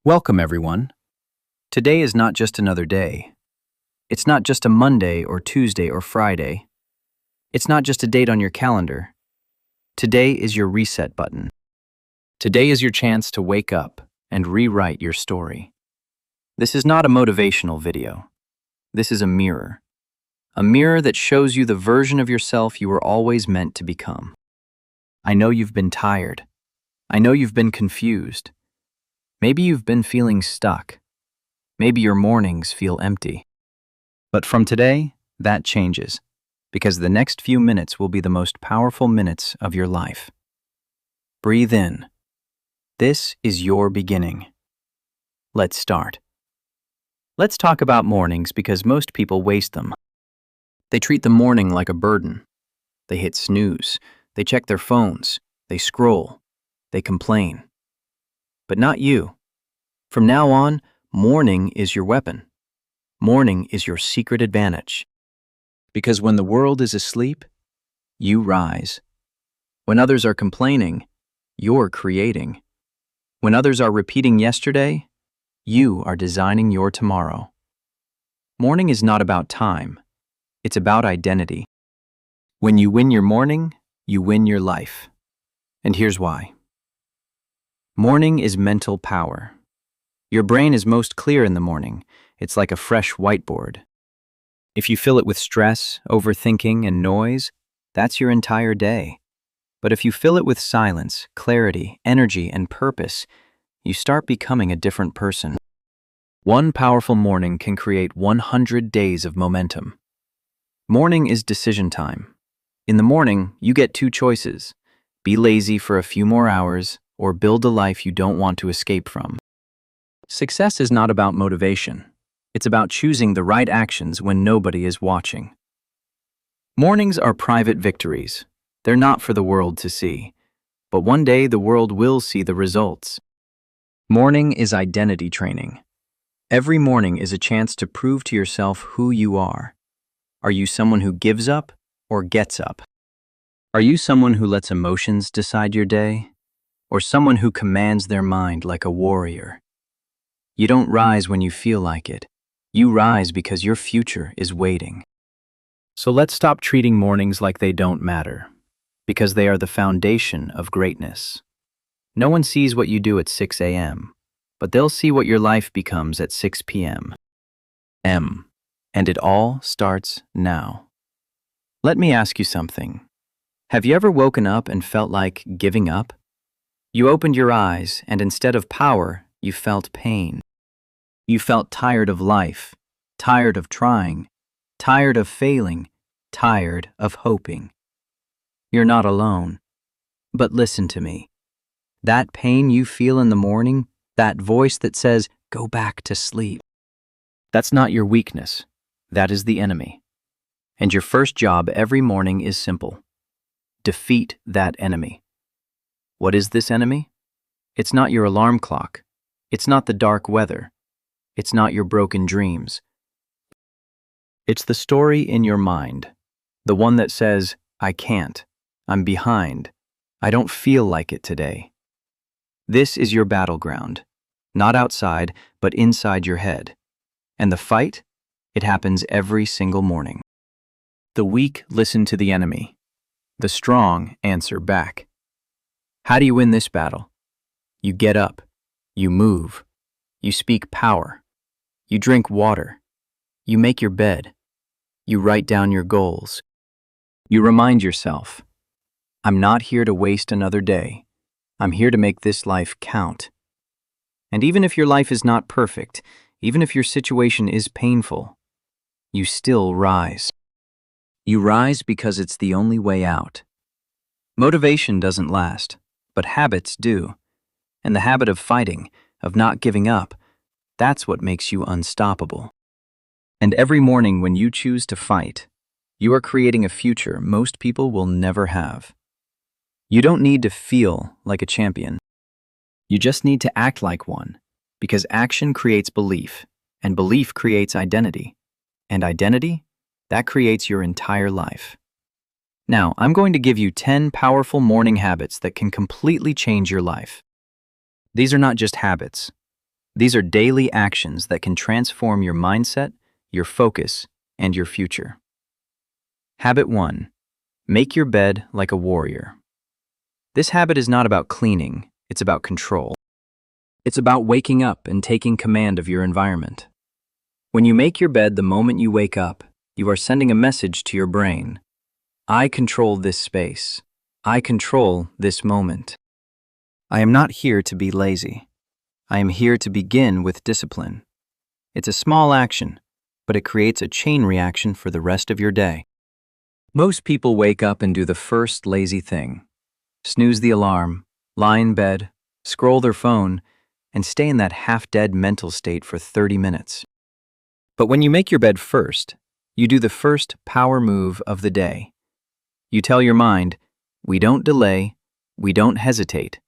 Welcome, everyone. Today is not just another day. It's not just a Monday or Tuesday or Friday. It's not just a date on your calendar. Today is your reset button. Today is your chance to wake up and rewrite your story. This is not a motivational video. This is a mirror. A mirror that shows you the version of yourself you were always meant to become. I know you've been tired. I know you've been confused. Maybe you've been feeling stuck. Maybe your mornings feel empty. But from today, that changes, because the next few minutes will be the most powerful minutes of your life. Breathe in. This is your beginning. Let's start. Let's talk about mornings because most people waste them. They treat the morning like a burden. They hit snooze. They check their phones. They scroll. They complain. But not you. From now on, morning is your weapon. Morning is your secret advantage. Because when the world is asleep, you rise. When others are complaining, you're creating. When others are repeating yesterday, you are designing your tomorrow. Morning is not about time. It's about identity. When you win your morning, you win your life. And here's why. Morning is mental power. Your brain is most clear in the morning. It's like a fresh whiteboard. If you fill it with stress, overthinking, and noise, that's your entire day. But if you fill it with silence, clarity, energy, and purpose, you start becoming a different person. One powerful morning can create 100 days of momentum. Morning is decision time. In the morning, you get two choices: be lazy for a few more hours, or build a life you don't want to escape from. Success is not about motivation. It's about choosing the right actions when nobody is watching. Mornings are private victories. They're not for the world to see. But one day the world will see the results. Morning is identity training. Every morning is a chance to prove to yourself who you are. Are you someone who gives up or gets up? Are you someone who lets emotions decide your day? Or someone who commands their mind like a warrior? You don't rise when you feel like it. You rise because your future is waiting. So let's stop treating mornings like they don't matter, because they are the foundation of greatness. No one sees what you do at 6 a.m., but they'll see what your life becomes at 6 p.m. And it all starts now. Let me ask you something. Have you ever woken up and felt like giving up? You opened your eyes, and instead of power, you felt pain. You felt tired of life, tired of trying, tired of failing, tired of hoping. You're not alone. But listen to me. That pain you feel in the morning, that voice that says, "Go back to sleep," that's not your weakness. That is the enemy. And your first job every morning is simple. Defeat that enemy. What is this enemy? It's not your alarm clock. It's not the dark weather. It's not your broken dreams. It's the story in your mind. The one that says, "I can't. I'm behind. I don't feel like it today." This is your battleground. Not outside, but inside your head. And the fight? It happens every single morning. The weak listen to the enemy. The strong answer back. How do you win this battle? You get up. You move. You speak power. You drink water. You make your bed. You write down your goals. You remind yourself, "I'm not here to waste another day. I'm here to make this life count." And even if your life is not perfect, even if your situation is painful, you still rise. You rise because it's the only way out. Motivation doesn't last, but habits do. And the habit of fighting, of not giving up, that's what makes you unstoppable. And every morning when you choose to fight, you are creating a future most people will never have. You don't need to feel like a champion. You just need to act like one, because action creates belief, and belief creates identity. And identity, that creates your entire life. Now, I'm going to give you 10 powerful morning habits that can completely change your life. These are not just habits. These are daily actions that can transform your mindset, your focus, and your future. Habit 1. Make your bed like a warrior. This habit is not about cleaning, it's about control. It's about waking up and taking command of your environment. When you make your bed the moment you wake up, you are sending a message to your brain. I control this space. I control this moment. I am not here to be lazy. I am here to begin with discipline. It's a small action, but it creates a chain reaction for the rest of your day. Most people wake up and do the first lazy thing. Snooze the alarm, lie in bed, scroll their phone, and stay in that half-dead mental state for 30 minutes. But when you make your bed first, you do the first power move of the day. You tell your mind, we don't delay, we don't hesitate,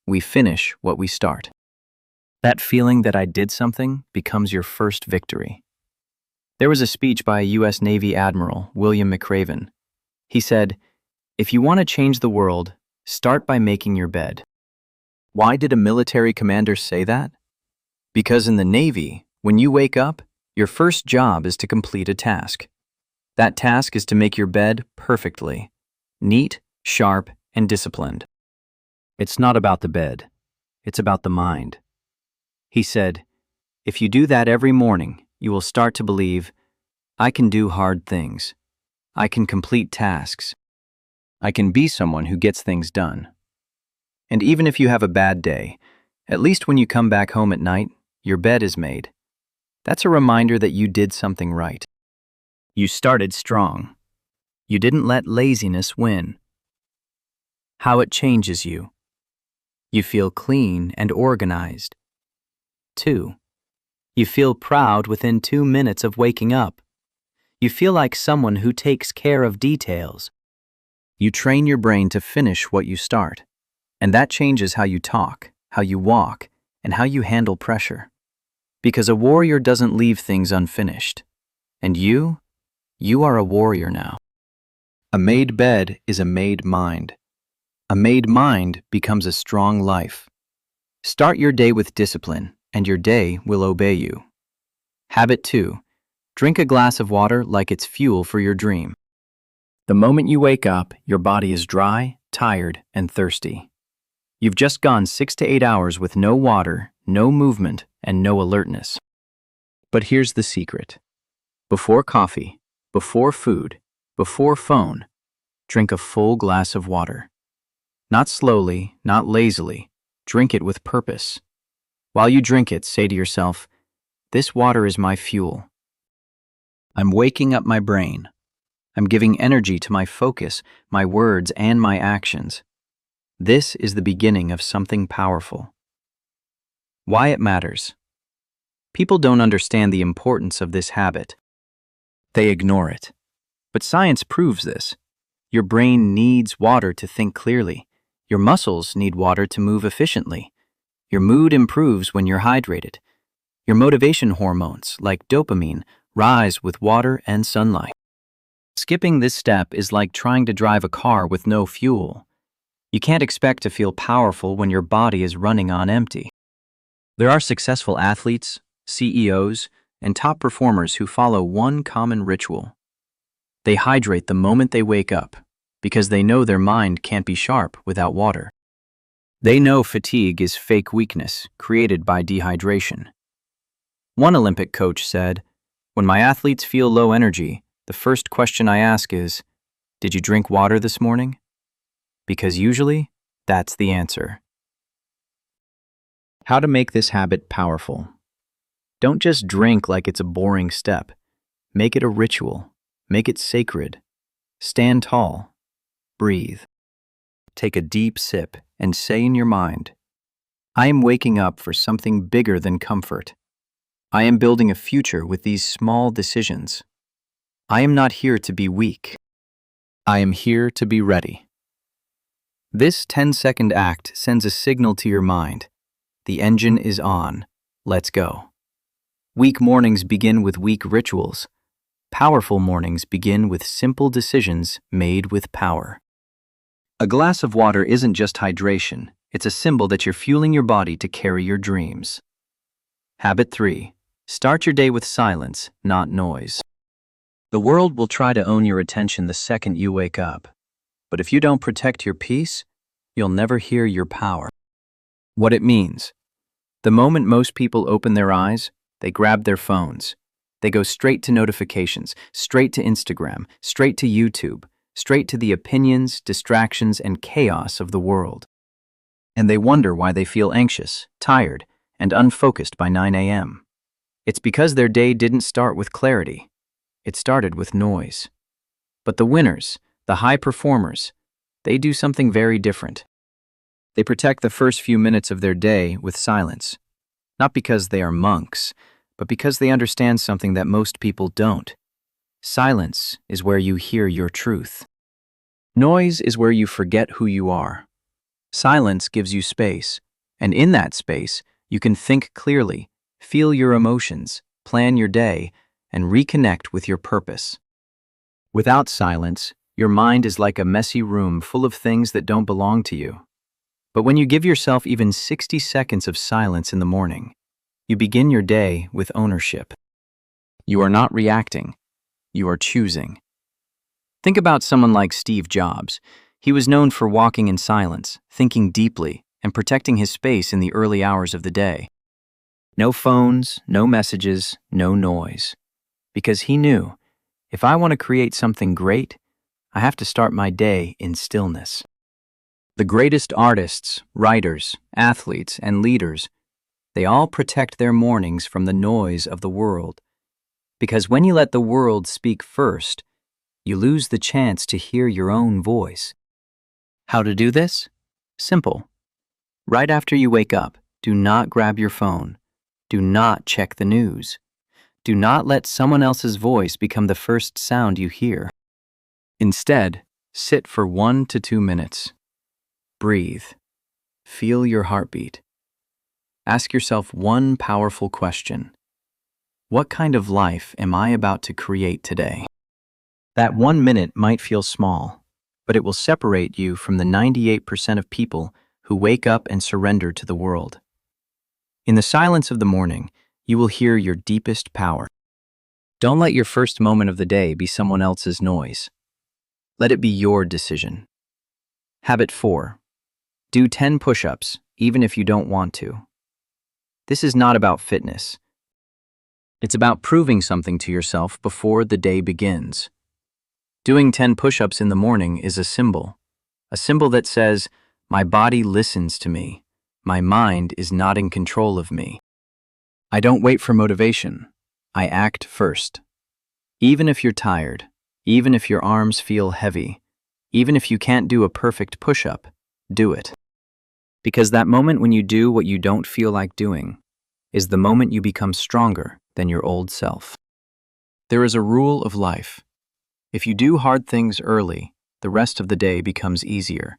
we finish what we start. That feeling that I did something becomes your first victory. There was a speech by a U.S. Navy Admiral, William McRaven. He said, if you want to change the world, start by making your bed. Why did a military commander say that? Because in the Navy, when you wake up, your first job is to complete a task. That task is to make your bed perfectly, neat, sharp, and disciplined. It's not about the bed, it's about the mind. He said, if you do that every morning, you will start to believe, I can do hard things. I can complete tasks. I can be someone who gets things done. And even if you have a bad day, at least when you come back home at night, your bed is made. That's a reminder that you did something right. You started strong. You didn't let laziness win. How it changes you. You feel clean and organized. 2. You feel proud within 2 minutes of waking up. You feel like someone who takes care of details. You train your brain to finish what you start. And that changes how you talk, how you walk, and how you handle pressure. Because a warrior doesn't leave things unfinished. And you are a warrior now. A made bed is a made mind. A made mind becomes a strong life. Start your day with discipline, and your day will obey you. Habit 2. Drink a glass of water like it's fuel for your dream. The moment you wake up, your body is dry, tired, and thirsty. You've just gone 6 to 8 hours with no water, no movement, and no alertness. But here's the secret. Before coffee, before food, before phone, drink a full glass of water. Not slowly, not lazily. Drink it with purpose. While you drink it, say to yourself, this water is my fuel. I'm waking up my brain. I'm giving energy to my focus, my words, and my actions. This is the beginning of something powerful. Why it matters. People don't understand the importance of this habit. They ignore it. But science proves this. Your brain needs water to think clearly. Your muscles need water to move efficiently. Your mood improves when you're hydrated. Your motivation hormones, like dopamine, rise with water and sunlight. Skipping this step is like trying to drive a car with no fuel. You can't expect to feel powerful when your body is running on empty. There are successful athletes, CEOs, and top performers who follow one common ritual. They hydrate the moment they wake up because they know their mind can't be sharp without water. They know fatigue is fake weakness created by dehydration. One Olympic coach said, when my athletes feel low energy, the first question I ask is, did you drink water this morning? Because usually, that's the answer. How to make this habit powerful. Don't just drink like it's a boring step. Make it a ritual. Make it sacred. Stand tall. Breathe. Take a deep sip and say in your mind, I am waking up for something bigger than comfort. I am building a future with these small decisions. I am not here to be weak. I am here to be ready. This 10-second act sends a signal to your mind. The engine is on. Let's go. Weak mornings begin with weak rituals. Powerful mornings begin with simple decisions made with power. A glass of water isn't just hydration. It's a symbol that you're fueling your body to carry your dreams. Habit 3. Start your day with silence, not noise. The world will try to own your attention the second you wake up. But if you don't protect your peace, you'll never hear your power. What it means. The moment most people open their eyes, they grab their phones. They go straight to notifications, straight to Instagram, straight to YouTube, straight to the opinions, distractions, and chaos of the world. And they wonder why they feel anxious, tired, and unfocused by 9 a.m. It's because their day didn't start with clarity. It started with noise. But the winners, the high performers, they do something very different. They protect the first few minutes of their day with silence. Not because they are monks, but because they understand something that most people don't. Silence is where you hear your truth. Noise is where you forget who you are. Silence gives you space, and in that space, you can think clearly, feel your emotions, plan your day, and reconnect with your purpose. Without silence, your mind is like a messy room full of things that don't belong to you. But when you give yourself even 60 seconds of silence in the morning, you begin your day with ownership. You are not reacting, you are choosing. Think about someone like Steve Jobs. He was known for walking in silence, thinking deeply, and protecting his space in the early hours of the day. No phones, no messages, no noise. Because he knew, if I want to create something great, I have to start my day in stillness. The greatest artists, writers, athletes, and leaders, they all protect their mornings from the noise of the world. Because when you let the world speak first, you lose the chance to hear your own voice. How to do this? Simple. Right after you wake up, do not grab your phone. Do not check the news. Do not let someone else's voice become the first sound you hear. Instead, sit for 1 to 2 minutes. Breathe. Feel your heartbeat. Ask yourself one powerful question. What kind of life am I about to create today? That 1 minute might feel small, but it will separate you from the 98% of people who wake up and surrender to the world. In the silence of the morning, you will hear your deepest power. Don't let your first moment of the day be someone else's noise. Let it be your decision. Habit 4. Do 10 push-ups, even if you don't want to. This is not about fitness. It's about proving something to yourself before the day begins. Doing 10 push-ups in the morning is a symbol that says, my body listens to me. My mind is not in control of me. I don't wait for motivation. I act first. Even if you're tired, even if your arms feel heavy, even if you can't do a perfect push-up, do it. Because that moment when you do what you don't feel like doing is the moment you become stronger than your old self. There is a rule of life. If you do hard things early, the rest of the day becomes easier.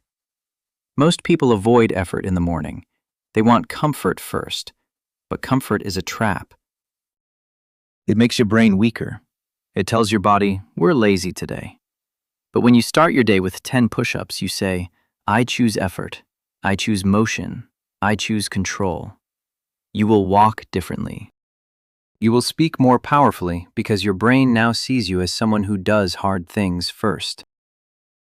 Most people avoid effort in the morning. They want comfort first, but comfort is a trap. It makes your brain weaker. It tells your body, we're lazy today. But when you start your day with 10 push-ups, you say, I choose effort. I choose motion. I choose control. You will walk differently. You will speak more powerfully because your brain now sees you as someone who does hard things first.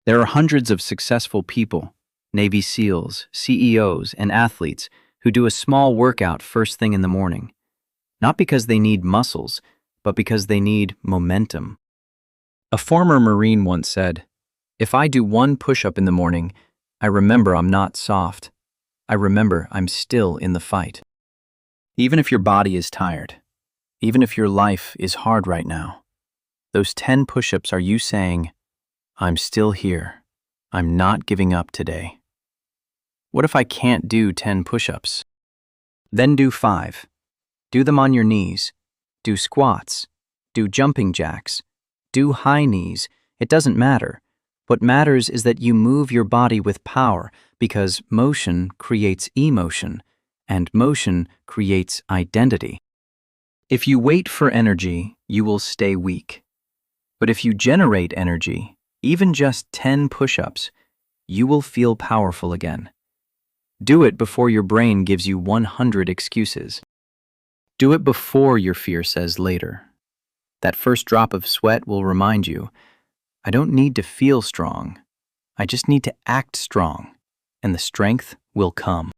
There are hundreds of successful people, Navy SEALs, CEOs, and athletes who do a small workout first thing in the morning. Not because they need muscles, but because they need momentum. A former Marine once said, if I do 1 push-up in the morning, I remember I'm not soft. I remember I'm still in the fight. Even if your body is tired, even if your life is hard right now, those 10 push-ups are you saying, I'm still here. I'm not giving up today. What if I can't do 10 push-ups? Then do 5. Do them on your knees. Do squats. Do jumping jacks. Do high knees. It doesn't matter. What matters is that you move your body with power because motion creates emotion, and motion creates identity. If you wait for energy, you will stay weak. But if you generate energy, even just 10 push-ups, you will feel powerful again. Do it before your brain gives you 100 excuses. Do it before your fear says later. That first drop of sweat will remind you, I don't need to feel strong. I just need to act strong, and the strength will come.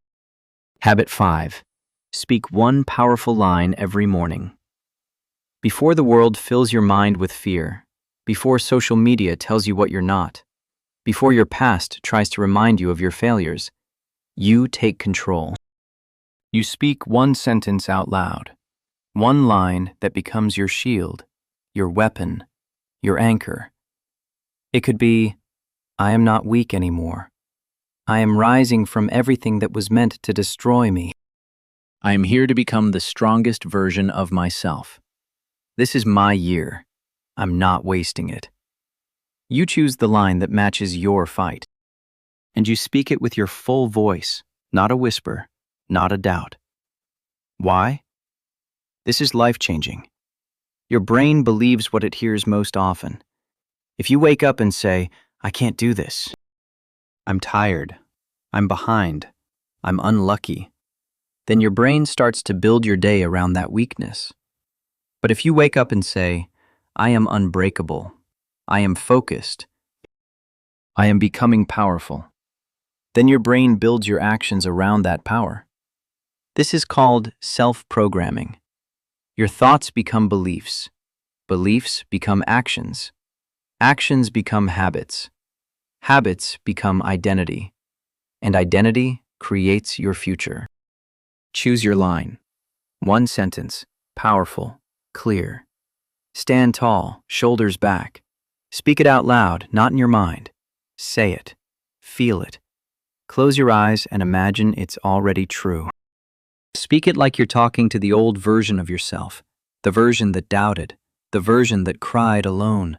Habit 5. Speak one powerful line every morning. Before the world fills your mind with fear, before social media tells you what you're not, before your past tries to remind you of your failures, you take control. You speak one sentence out loud, one line that becomes your shield, your weapon, your anchor. It could be, I am not weak anymore. I am rising from everything that was meant to destroy me. I am here to become the strongest version of myself. This is my year. I'm not wasting it. You choose the line that matches your fight, and you speak it with your full voice, not a whisper, not a doubt. Why? This is life-changing. Your brain believes what it hears most often. If you wake up and say, I can't do this, I'm tired, I'm behind, I'm unlucky, then your brain starts to build your day around that weakness. But if you wake up and say, I am unbreakable, I am focused, I am becoming powerful, then your brain builds your actions around that power. This is called self-programming. Your thoughts become beliefs. Beliefs become actions. Actions become habits. Habits become identity. And identity creates your future. Choose your line. One sentence, powerful, clear. Stand tall, shoulders back. Speak it out loud, not in your mind. Say it. Feel it. Close your eyes and imagine it's already true. Speak it like you're talking to the old version of yourself, the version that doubted, the version that cried alone.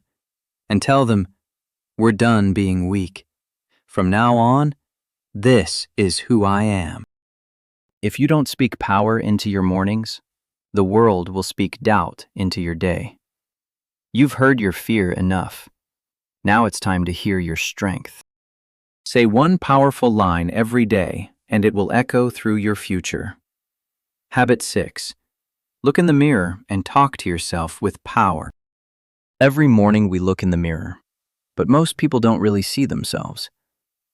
And tell them, we're done being weak. From now on, this is who I am. If you don't speak power into your mornings, the world will speak doubt into your day. You've heard your fear enough. Now it's time to hear your strength. Say one powerful line every day, and it will echo through your future. Habit 6. Look in the mirror and talk to yourself with power. Every morning we look in the mirror, but most people don't really see themselves.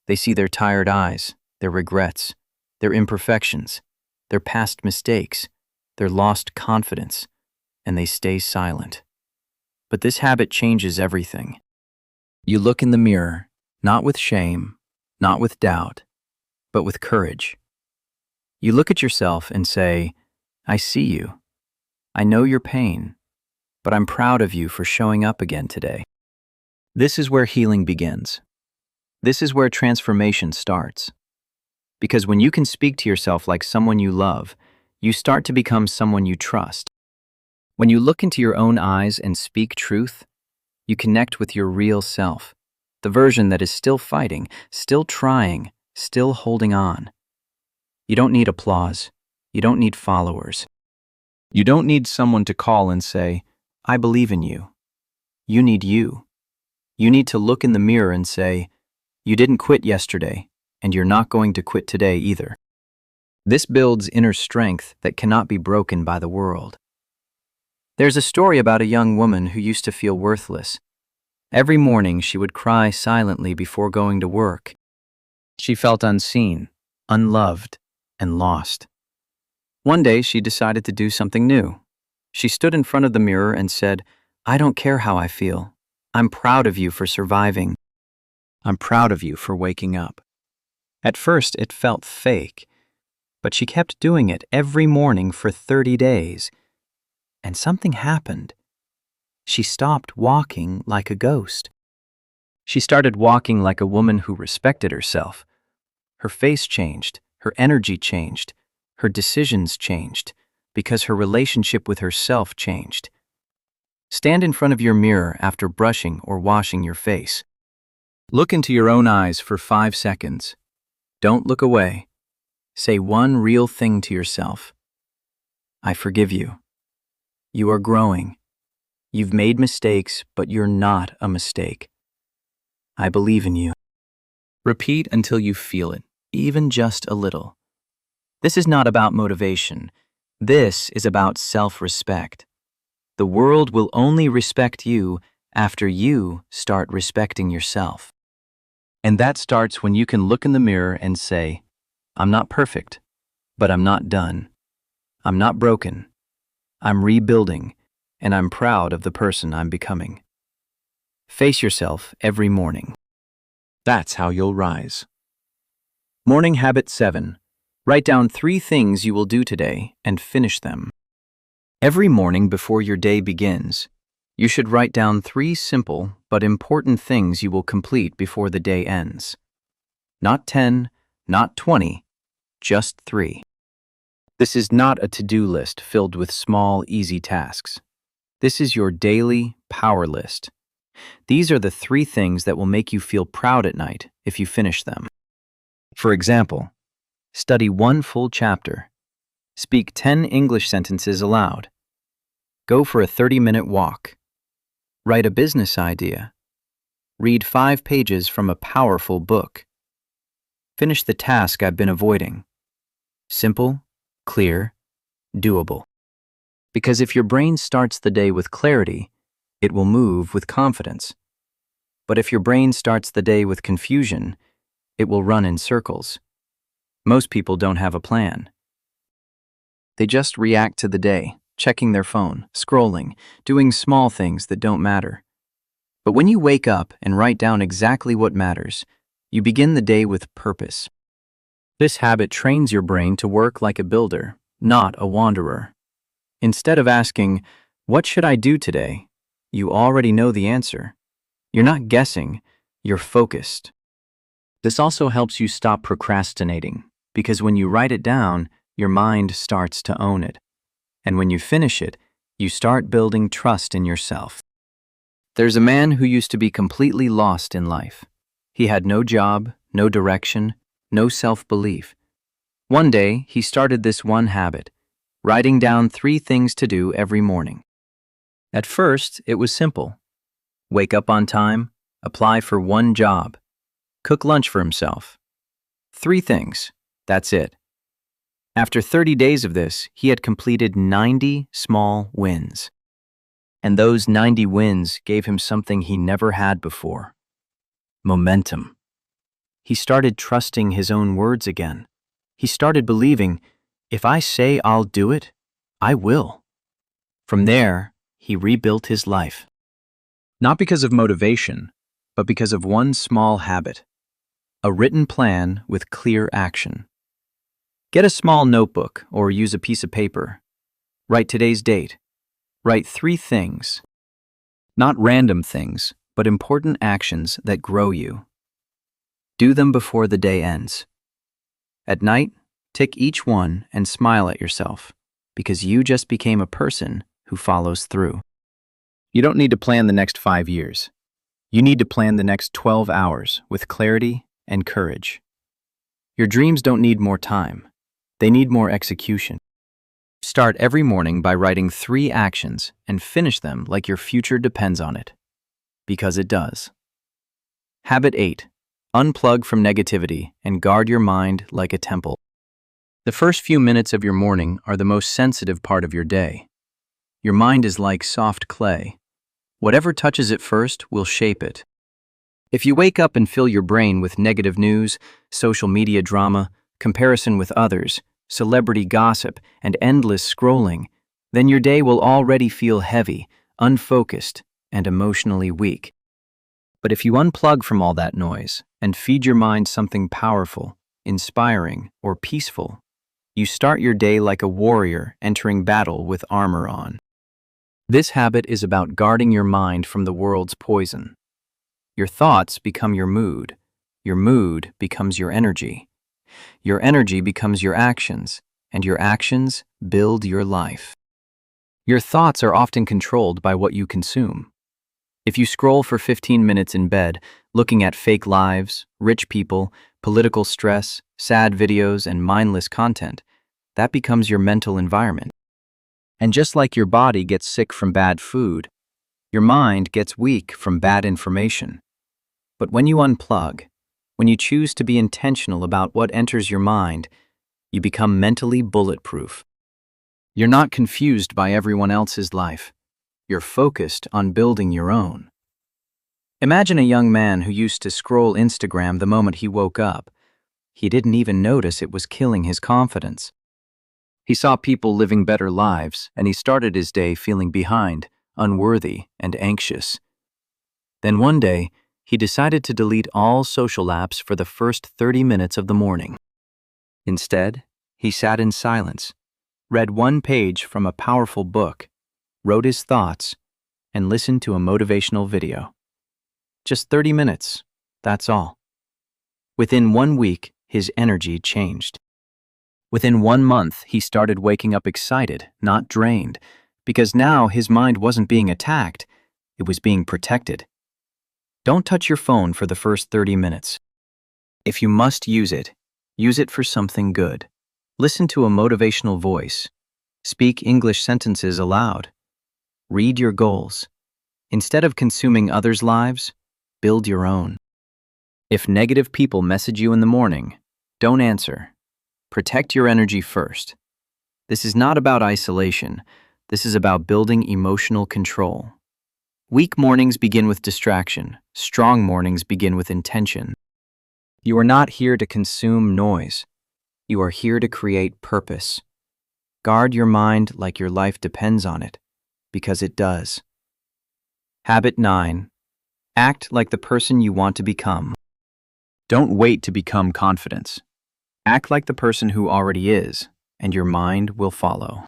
They see their tired eyes, their regrets, their imperfections, their past mistakes, their lost confidence, and they stay silent. But this habit changes everything. You look in the mirror, not with shame, not with doubt, but with courage. You look at yourself and say, I see you. I know your pain, but I'm proud of you for showing up again today. This is where healing begins. This is where transformation starts. Because when you can speak to yourself like someone you love, you start to become someone you trust. When you look into your own eyes and speak truth, you connect with your real self, the version that is still fighting, still trying, still holding on. You don't need applause. You don't need followers. You don't need someone to call and say, I believe in you. You need you. You need to look in the mirror and say, you didn't quit yesterday, and you're not going to quit today either. This builds inner strength that cannot be broken by the world. There's a story about a young woman who used to feel worthless. Every morning she would cry silently before going to work. She felt unseen, unloved, and lost. One day she decided to do something new. She stood in front of the mirror and said, I don't care how I feel. I'm proud of you for surviving. I'm proud of you for waking up. At first it felt fake, but she kept doing it every morning for 30 days. And something happened. She stopped walking like a ghost. She started walking like a woman who respected herself. Her face changed, her energy changed, her decisions changed, because her relationship with herself changed. Stand in front of your mirror after brushing or washing your face. Look into your own eyes for 5 seconds. Don't look away. Say one real thing to yourself. I forgive you. You are growing. You've made mistakes, but you're not a mistake. I believe in you. Repeat until you feel it, even just a little. This is not about motivation. This is about self-respect. The world will only respect you after you start respecting yourself. And that starts when you can look in the mirror and say, I'm not perfect, but I'm not done. I'm not broken. I'm rebuilding, and I'm proud of the person I'm becoming. Face yourself every morning. That's how you'll rise. Morning Habit 7. Write down 3 things you will do today and finish them. Every morning before your day begins, you should write down 3 simple but important things you will complete before the day ends. Not 10, not 20, just 3. This is not a to-do list filled with small, easy tasks. This is your daily power list. These are the 3 things that will make you feel proud at night if you finish them. For example, study 1 full chapter. Speak 10 English sentences aloud. Go for a 30-minute walk. Write a business idea. Read 5 pages from a powerful book. Finish the task I've been avoiding. Simple, clear, doable. Because if your brain starts the day with clarity, it will move with confidence. But if your brain starts the day with confusion, it will run in circles. Most people don't have a plan. They just react to the day, checking their phone, scrolling, doing small things that don't matter. But when you wake up and write down exactly what matters, you begin the day with purpose. This habit trains your brain to work like a builder, not a wanderer. Instead of asking, "What should I do today?" you already know the answer. You're not guessing, you're focused. This also helps you stop procrastinating, because when you write it down, your mind starts to own it. And when you finish it, you start building trust in yourself. There's a man who used to be completely lost in life. He had no job, no direction, no self-belief. One day, he started this one habit, writing down 3 things to do every morning. At first, it was simple. Wake up on time, apply for 1 job, cook lunch for himself. 3 things, that's it. After 30 days of this, he had completed 90 small wins. And those 90 wins gave him something he never had before: momentum. He started trusting his own words again. He started believing, if I say I'll do it, I will. From there, he rebuilt his life. Not because of motivation, but because of one small habit: a written plan with clear action. Get a small notebook or use a piece of paper. Write today's date. Write 3 things. Not random things, but important actions that grow you. Do them before the day ends. At night, tick each one and smile at yourself, because you just became a person who follows through. You don't need to plan the next 5 years. You need to plan the next 12 hours with clarity and courage. Your dreams don't need more time. They need more execution. Start every morning by writing 3 actions and finish them like your future depends on it. Because it does. Habit 8. Unplug from negativity and guard your mind like a temple. The first few minutes of your morning are the most sensitive part of your day. Your mind is like soft clay. Whatever touches it first will shape it. If you wake up and fill your brain with negative news, social media drama, comparison with others, celebrity gossip, and endless scrolling, then your day will already feel heavy, unfocused, and emotionally weak. But if you unplug from all that noise and feed your mind something powerful, inspiring, or peaceful, you start your day like a warrior entering battle with armor on. This habit is about guarding your mind from the world's poison. Your thoughts become your mood becomes your energy becomes your actions, and your actions build your life. Your thoughts are often controlled by what you consume. If you scroll for 15 minutes in bed, looking at fake lives, rich people, political stress, sad videos, and mindless content, that becomes your mental environment. And just like your body gets sick from bad food, your mind gets weak from bad information. But when you unplug, when you choose to be intentional about what enters your mind, you become mentally bulletproof. You're not confused by everyone else's life. You're focused on building your own. Imagine a young man who used to scroll Instagram the moment he woke up. He didn't even notice it was killing his confidence. He saw people living better lives, and he started his day feeling behind, unworthy, and anxious. Then one day, he decided to delete all social apps for the first 30 minutes of the morning. Instead, he sat in silence, read one page from a powerful book, wrote his thoughts, and listened to a motivational video. Just 30 minutes, that's all. Within 1 week, his energy changed. Within 1 month, he started waking up excited, not drained, because now his mind wasn't being attacked, it was being protected. Don't touch your phone for the first 30 minutes. If you must use it for something good. Listen to a motivational voice. Speak English sentences aloud. Read your goals. Instead of consuming others' lives, build your own. If negative people message you in the morning, don't answer. Protect your energy first. This is not about isolation. This is about building emotional control. Weak mornings begin with distraction. Strong mornings begin with intention. You are not here to consume noise. You are here to create purpose. Guard your mind like your life depends on it, because it does. Habit 9. Act like the person you want to become. Don't wait to become confident. Act like the person who already is, and your mind will follow.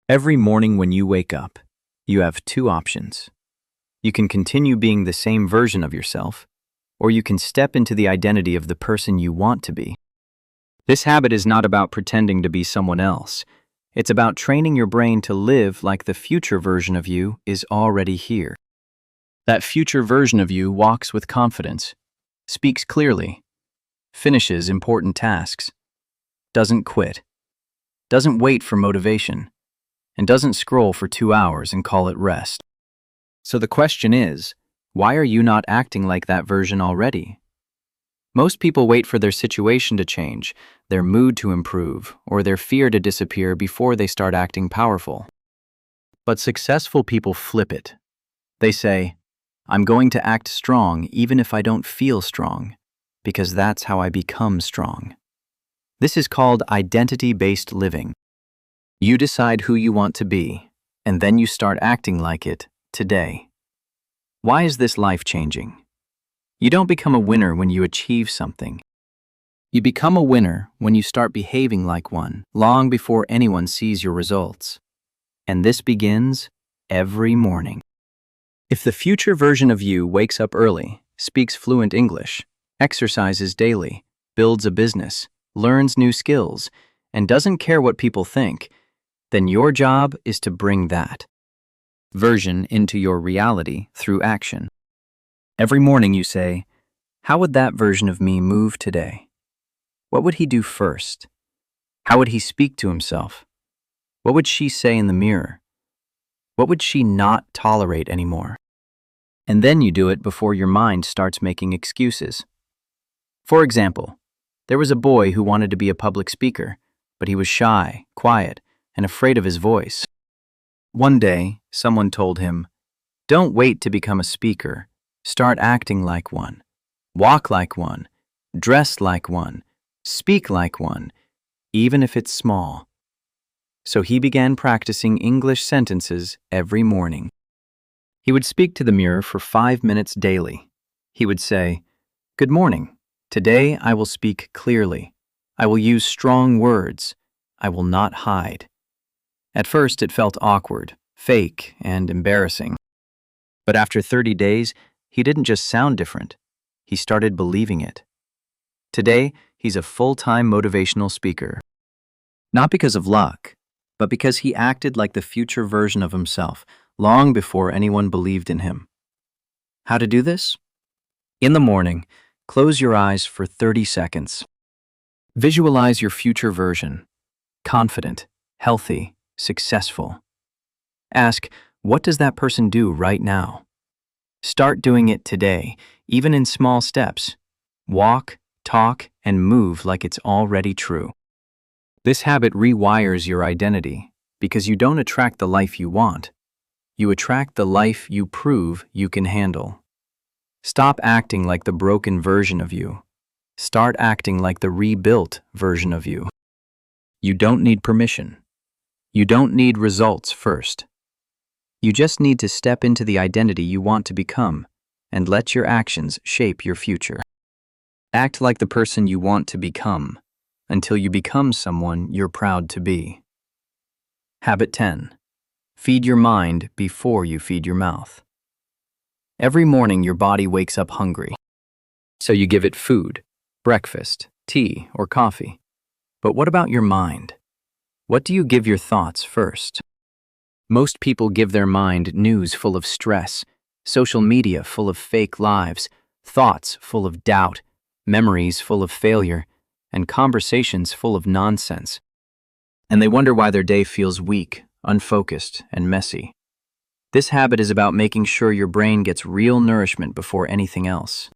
Every morning when you wake up, you have 2 options. You can continue being the same version of yourself, or you can step into the identity of the person you want to be. This habit is not about pretending to be someone else. It's about training your brain to live like the future version of you is already here. That future version of you walks with confidence, speaks clearly, finishes important tasks, doesn't quit, doesn't wait for motivation, and doesn't scroll for 2 hours and call it rest. So the question is, why are you not acting like that version already? Most people wait for their situation to change, their mood to improve, or their fear to disappear before they start acting powerful. But successful people flip it. They say, I'm going to act strong even if I don't feel strong, because that's how I become strong. This is called identity-based living. You decide who you want to be, and then you start acting like it today. Why is this life-changing? You don't become a winner when you achieve something. You become a winner when you start behaving like one long before anyone sees your results. And this begins every morning. If the future version of you wakes up early, speaks fluent English, exercises daily, builds a business, learns new skills, and doesn't care what people think, then your job is to bring that version into your reality through action. Every morning you say, how would that version of me move today? What would he do first? How would he speak to himself? What would she say in the mirror? What would she not tolerate anymore? And then you do it before your mind starts making excuses. For example, there was a boy who wanted to be a public speaker, but he was shy, quiet, and afraid of his voice. One day, someone told him, don't wait to become a speaker. Start acting like one. Walk like one. Dress like one. Speak like one, even if it's small. So he began practicing English sentences every morning. He would speak to the mirror for 5 minutes daily. He would say, good morning. Today I will speak clearly. I will use strong words. I will not hide. At first it felt awkward, fake, and embarrassing. But after 30 days, he didn't just sound different. He started believing it. Today, he's a full-time motivational speaker. Not because of luck, but because he acted like the future version of himself long before anyone believed in him. How to do this? In the morning, close your eyes for 30 seconds. Visualize your future version. Confident, healthy, successful. Ask, what does that person do right now? Start doing it today, even in small steps. Walk, talk, and move like it's already true. This habit rewires your identity, Because you don't attract the life you want. You attract the life you prove you can handle. Stop acting like the broken version of you. Start acting like the rebuilt version of you. You don't need permission. You don't need results first. You just need to step into the identity you want to become and let your actions shape your future. Act like the person you want to become until you become someone you're proud to be. Habit 10. Feed your mind before you feed your mouth. Every morning your body wakes up hungry. So you give it food, breakfast, tea, or coffee. But what about your mind? What do you give your thoughts first? Most people give their mind news full of stress, social media full of fake lives, thoughts full of doubt, memories full of failure, and conversations full of nonsense. And they wonder why their day feels weak, unfocused, and messy. This habit is about making sure your brain gets real nourishment before anything else.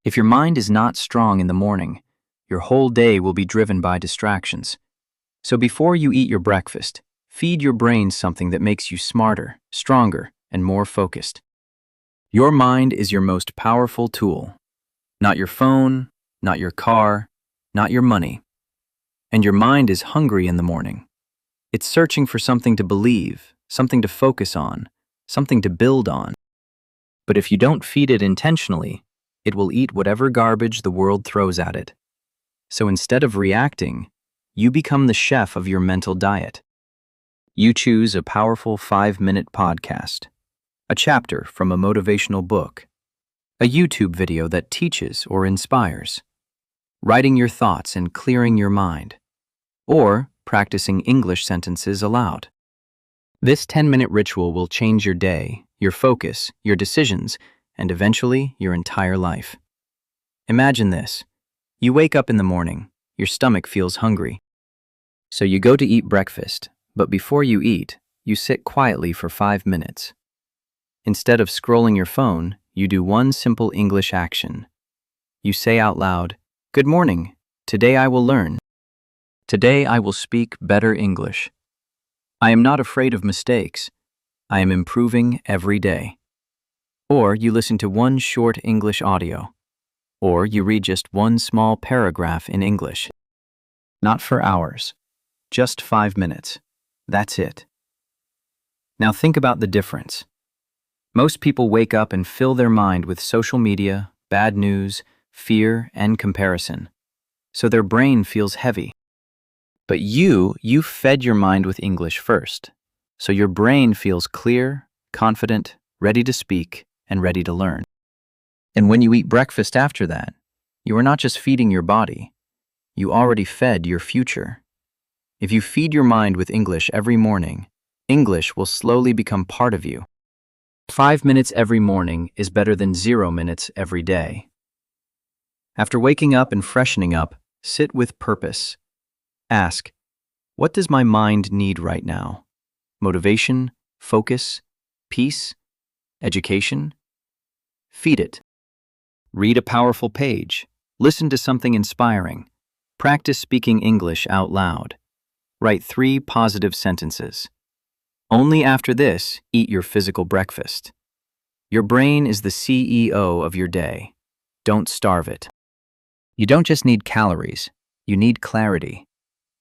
If your mind is not strong in the morning, your whole day will be driven by distractions. So before you eat your breakfast, feed your brain something that makes you smarter, stronger, and more focused. Your mind is your most powerful tool. Not your phone, not your car, not your money. And your mind is hungry in the morning. It's searching for something to believe, something to focus on, something to build on. But if you don't feed it intentionally, it will eat whatever garbage the world throws at it. So instead of reacting, you become the chef of your mental diet. You choose a powerful 5-minute podcast, a chapter from a motivational book, a YouTube video that teaches or inspires, writing your thoughts and clearing your mind, or practicing English sentences aloud. This 10-minute ritual will change your day, your focus, your decisions, and eventually your entire life. Imagine this. You wake up in the morning, your stomach feels hungry. So you go to eat breakfast, but before you eat, you sit quietly for 5 minutes. Instead of scrolling your phone, you do one simple English action. You say out loud, "Good morning. Today I will learn. Today I will speak better English. I am not afraid of mistakes. I am improving every day." Or you listen to one short English audio. Or you read just one small paragraph in English. Not for hours, just 5 minutes. That's it. Now think about the difference. Most people wake up and fill their mind with social media, bad news, fear, and comparison. So their brain feels heavy. But you fed your mind with English first. So your brain feels clear, confident, ready to speak, and ready to learn. And when you eat breakfast after that, you are not just feeding your body. You already fed your future. If you feed your mind with English every morning, English will slowly become part of you. 5 minutes every morning is better than 0 minutes every day. After waking up and freshening up, sit with purpose. Ask, what does my mind need right now? Motivation, focus, peace, education? Feed it. Read a powerful page. Listen to something inspiring. Practice speaking English out loud. Write 3 positive sentences. Only after this, eat your physical breakfast. Your brain is the CEO of your day. Don't starve it. You don't just need calories, you need clarity.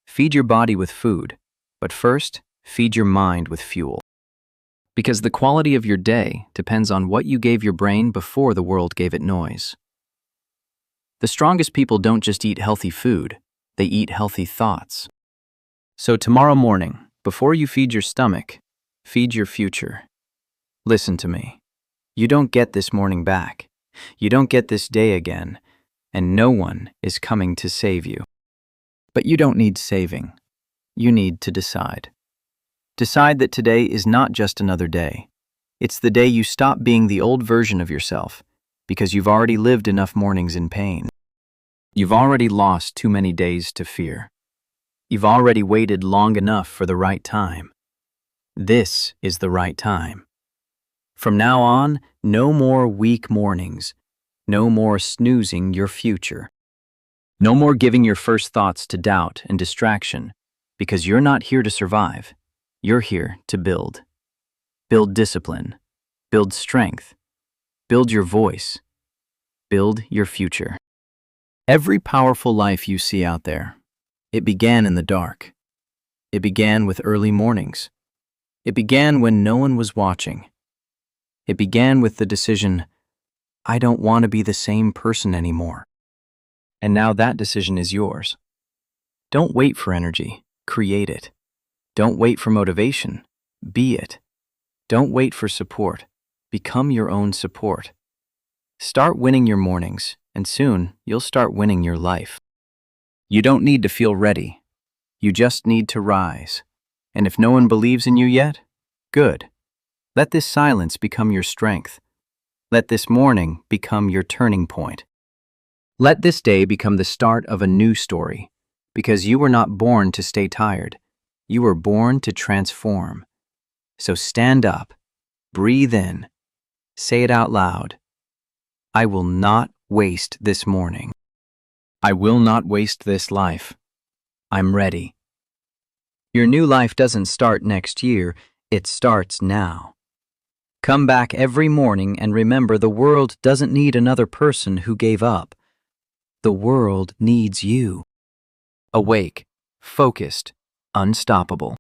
Feed your body with food, but first, feed your mind with fuel. Because the quality of your day depends on what you gave your brain before the world gave it noise. The strongest people don't just eat healthy food, they eat healthy thoughts. So tomorrow morning, before you feed your stomach, feed your future. Listen to me. You don't get this morning back. You don't get this day again, and no one is coming to save you. But you don't need saving. You need to decide. Decide that today is not just another day. It's the day you stop being the old version of yourself, because you've already lived enough mornings in pain. You've already lost too many days to fear. You've already waited long enough for the right time. This is the right time. From now on, no more weak mornings. No more snoozing your future. No more giving your first thoughts to doubt and distraction, because you're not here to survive. You're here to build. Build discipline. Build strength. Build your voice. Build your future. Every powerful life you see out there, it began in the dark. It began with early mornings. It began when no one was watching. It began with the decision, I don't want to be the same person anymore. And now that decision is yours. Don't wait for energy, create it. Don't wait for motivation, be it. Don't wait for support, become your own support. Start winning your mornings, and soon you'll start winning your life. You don't need to feel ready. You just need to rise. And if no one believes in you yet, good. Let this silence become your strength. Let this morning become your turning point. Let this day become the start of a new story, because you were not born to stay tired. You were born to transform. So stand up, breathe in, say it out loud. I will not waste this morning. I will not waste this life. I'm ready. Your new life doesn't start next year, it starts now. Come back every morning and remember the world doesn't need another person who gave up. The world needs you. Awake, focused, unstoppable.